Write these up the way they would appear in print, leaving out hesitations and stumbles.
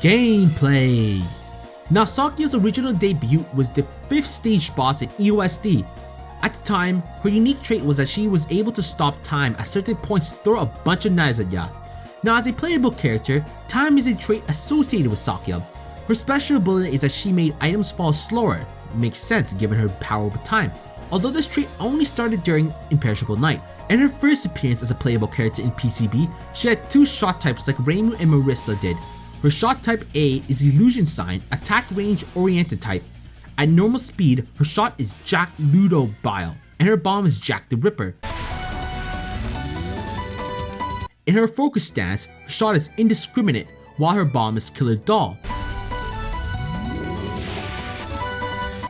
Gameplay. Now, Sakuya's original debut was the 5th stage boss in EOSD. At the time, her unique trait was that she was able to stop time at certain points to throw a bunch of knives at ya. Now, as a playable character, time is a trait associated with Sakuya. Her special ability is that she made items fall slower. Makes sense given her power with time, although this trait only started during Imperishable Night. In her first appearance as a playable character in PCB, she had 2 shot types like Reimu and Marissa did. Her shot type A is Illusion Sign, attack range oriented type. At normal speed, her shot is Jack Ludo Bile, and her bomb is Jack the Ripper. In her focus stance, her shot is Indiscriminate, while her bomb is Killer Doll.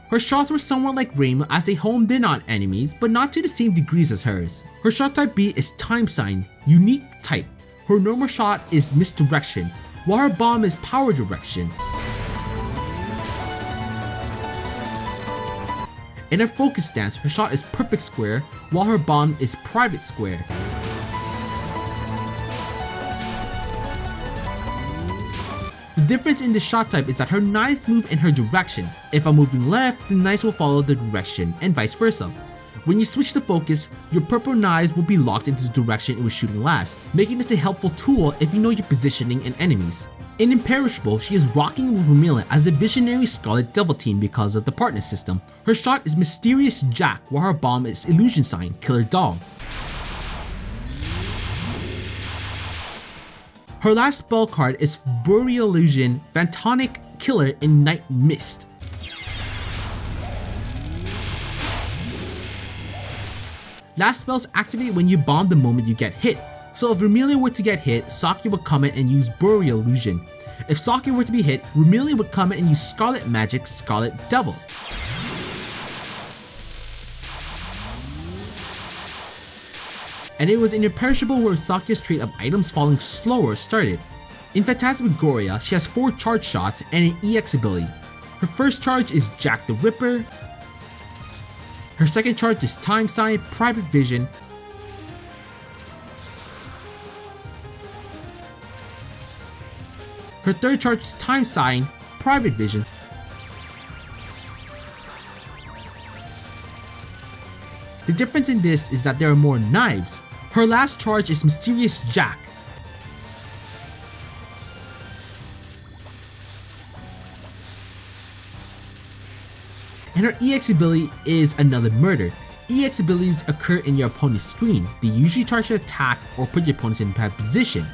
Her shots were somewhat like Reimu as they homed in on enemies, but not to the same degrees as hers. Her shot type B is Time Sign, unique type. Her normal shot is Misdirection, while her bomb is Power Direction. In her focus stance, her shot is Perfect Square, while her bomb is Private Square. The difference in the shot type is that her knives move in her direction. If I'm moving left, the knives will follow the direction, and vice versa. When you switch the focus, your purple knives will be locked into the direction it was shooting last, making this a helpful tool if you know your positioning and enemies. In Imperishable, she is rocking with Vermilion as the visionary Scarlet Devil team because of the partner system. Her shot is Mysterious Jack, while her bomb is Illusion Sign, Killer Doll. Her last spell card is Boreal Illusion, Phantonic Killer in Night Mist. Last spells activate when you bomb the moment you get hit. So if Vermilion were to get hit, Sakuya would come in and use Boreal Illusion. If Sakuya were to be hit, Vermilion would come in and use Scarlet Magic, Scarlet Devil. And it was in Imperishable where Sakuya's trait of items falling slower started. In Phantasmagoria, she has 4 charge shots and an EX ability. Her first charge is Jack the Ripper. Her second charge is Time Sign, Private Vision. Her third charge is Time Sign, Private Vision. The difference in this is that there are more knives. Her last charge is Mysterious Jack. And her EX ability is Another Murder. EX abilities occur in your opponent's screen. They usually charge your attack or put your opponents in bad position.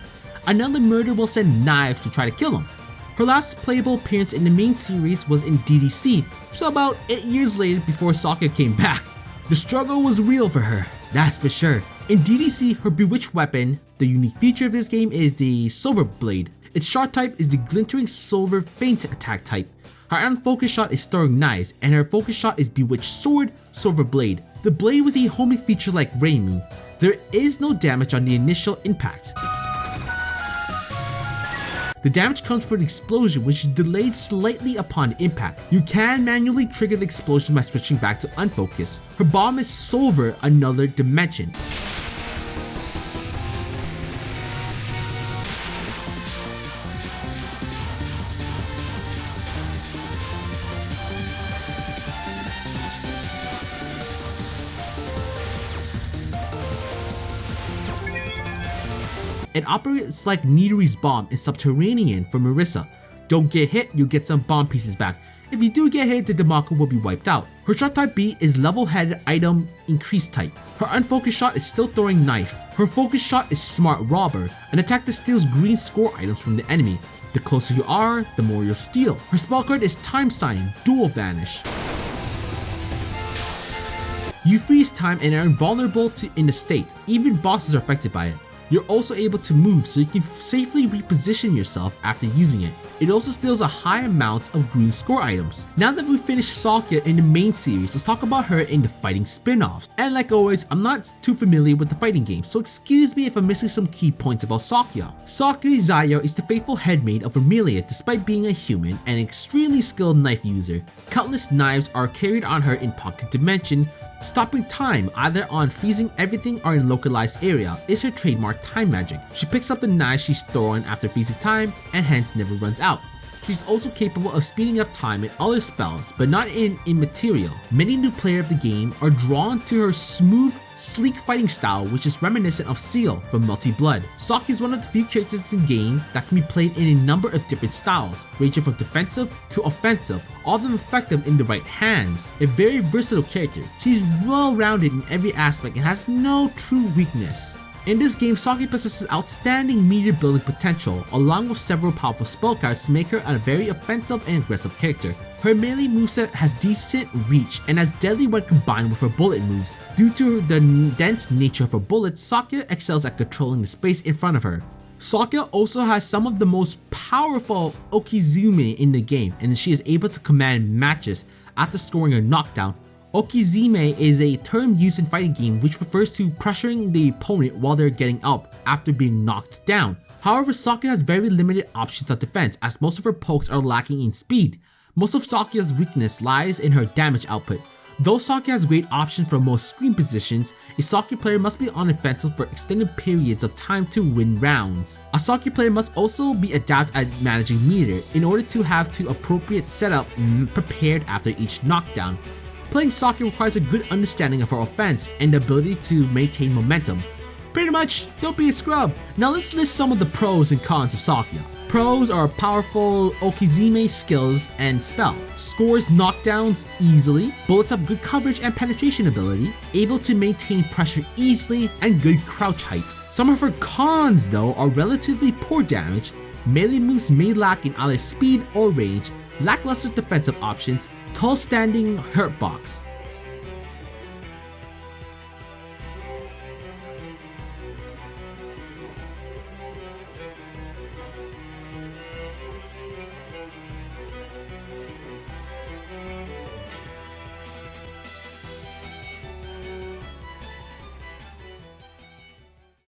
Another Murder will send knives to try to kill them. Her last playable appearance in the main series was in DDC, so about 8 years later before Sakuya came back. The struggle was real for her, that's for sure. In DDC, her bewitched weapon, the unique feature of this game is the Silver Blade. Its shot type is the Glintering Silver Feint attack type. Her unfocused shot is throwing knives, and her focus shot is Bewitched Sword, Silver Blade. The blade was a homing feature like Reimu. There is no damage on the initial impact. The damage comes from the explosion, which is delayed slightly upon impact. You can manually trigger the explosion by switching back to unfocus. Her bomb is Solver, Another Dimension. It operates like Nidori's bomb in Subterranean for Marissa. Don't get hit, you'll get some bomb pieces back. If you do get hit, the Demaku will be wiped out. Her shot type B is Level-Headed Item Increase type. Her unfocused shot is Still Throwing Knife. Her focused shot is Smart Robber, an attack that steals green score items from the enemy. The closer you are, the more you'll steal. Her spell card is Time Sign, Dual Vanish. You freeze time and are invulnerable in the state. Even bosses are affected by it. You're also able to move so you can safely reposition yourself after using it. It also steals a high amount of green score items. Now that we've finished Sakuya in the main series, let's talk about her in the fighting spin-offs. And like always, I'm not too familiar with the fighting game, so excuse me if I'm missing some key points about Sakuya. Sakuya Izayoi is the faithful headmaid of Vermilion despite being a human and an extremely skilled knife user. Countless knives are carried on her in Pocket Dimension, Stopping time, either on freezing everything or in localized area, is her trademark time magic. She picks up the knives she's throwing after freezing time and hence never runs out. She's also capable of speeding up time in all her spells, but not in immaterial. Many new players of the game are drawn to her smooth, sleek fighting style, which is reminiscent of Seal from Melty Blood. Sakuya is one of the few characters in the game that can be played in a number of different styles, ranging from defensive to offensive, all of them effective in the right hands. A very versatile character, she's well-rounded in every aspect and has no true weakness. In this game, Sakuya possesses outstanding meteor building potential, along with several powerful spell cards to make her a very offensive and aggressive character. Her melee moveset has decent reach and is deadly when combined with her bullet moves. Due to the dense nature of her bullets, Sakuya excels at controlling the space in front of her. Sakuya also has some of the most powerful Okizume in the game, and she is able to command matches after scoring a knockdown. Okizume is a term used in fighting game which refers to pressuring the opponent while they're getting up after being knocked down. However, Sakuya has very limited options of defense as most of her pokes are lacking in speed. Most of Sakuya's weakness lies in her damage output. Though Sakuya has great options for most screen positions, a Sakuya player must be on offensive for extended periods of time to win rounds. A Sakuya player must also be adept at managing meter in order to have the appropriate setup prepared after each knockdown. Playing Sakuya requires a good understanding of her offense and the ability to maintain momentum. Pretty much, don't be a scrub. Now let's list some of the pros and cons of Sakuya. Pros are powerful Okizume skills and spell. Scores knockdowns easily, bullets have good coverage and penetration ability, able to maintain pressure easily, and good crouch height. Some of her cons though are relatively poor damage, melee moves may lack in either speed or range, lackluster defensive options, tall standing hurt box.